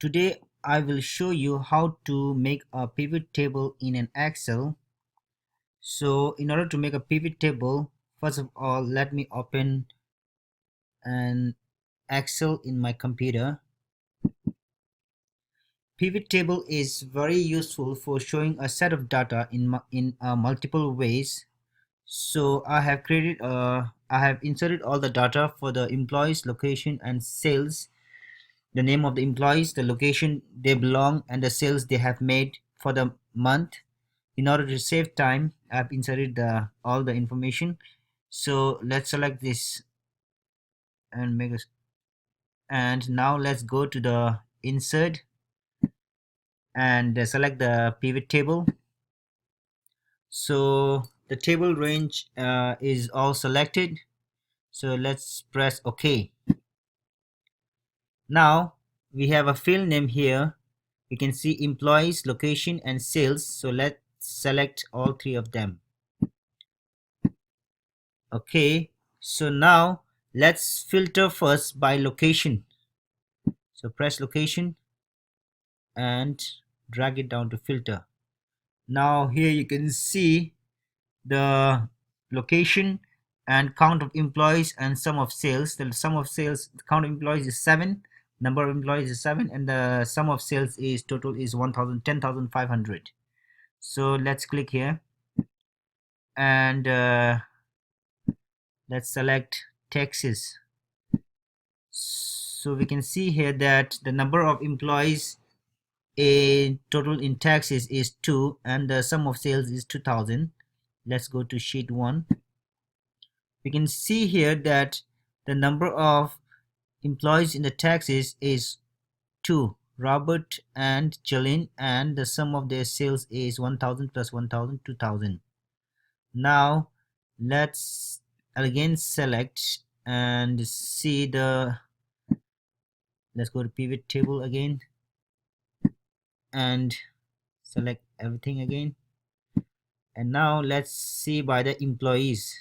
Today I will show you how to make a pivot table in an Excel. So in order to make a pivot table, first of all let me open an Excel in my computer. Pivot table is very useful for showing a set of data in multiple ways. So I have inserted all the data for the employees, location and sales, the name of the employees, the location they belong, and the sales they have made for the month. In order to save time, I've inserted all the information. So let's select this and make us. And now let's go to the insert and select the pivot table. So the table range is all selected. So let's press OK. Now we have a field name here. You can see employees, location and sales. So let's select all three of them. Okay, so now let's filter first by location. So press location and drag it down to filter. Now here you can see the location and count of employees and sum of sales. The sum of sales, the count of employees is 7, number of employees is 7, and the sum of sales is total is 10,500. So let's click here and let's select taxes. So we can see here that the number of employees in total in taxes is 2 and the sum of sales is 2000. Let's go to sheet 1. We can see here that the number of employees in the taxes is 2, Robert and Jolene, and the sum of their sales is 1000 plus 1000, 2000. Now let's again select and see the, let's go to pivot table again and select everything again. And now let's see by the employees,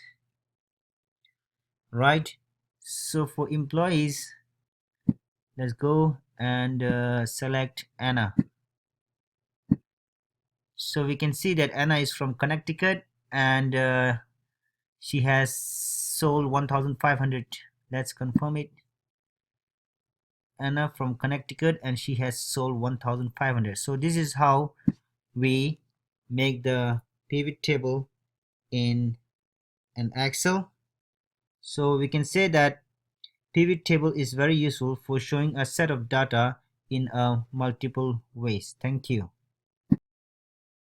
right? So for employees, let's go and select Anna. So we can see that Anna is from Connecticut and she has sold 1500. Let's confirm it. Anna from Connecticut and she has sold 1500. So this is how we make the pivot table in an Excel. So we can say that pivot table is very useful for showing a set of data in multiple ways. Thank you.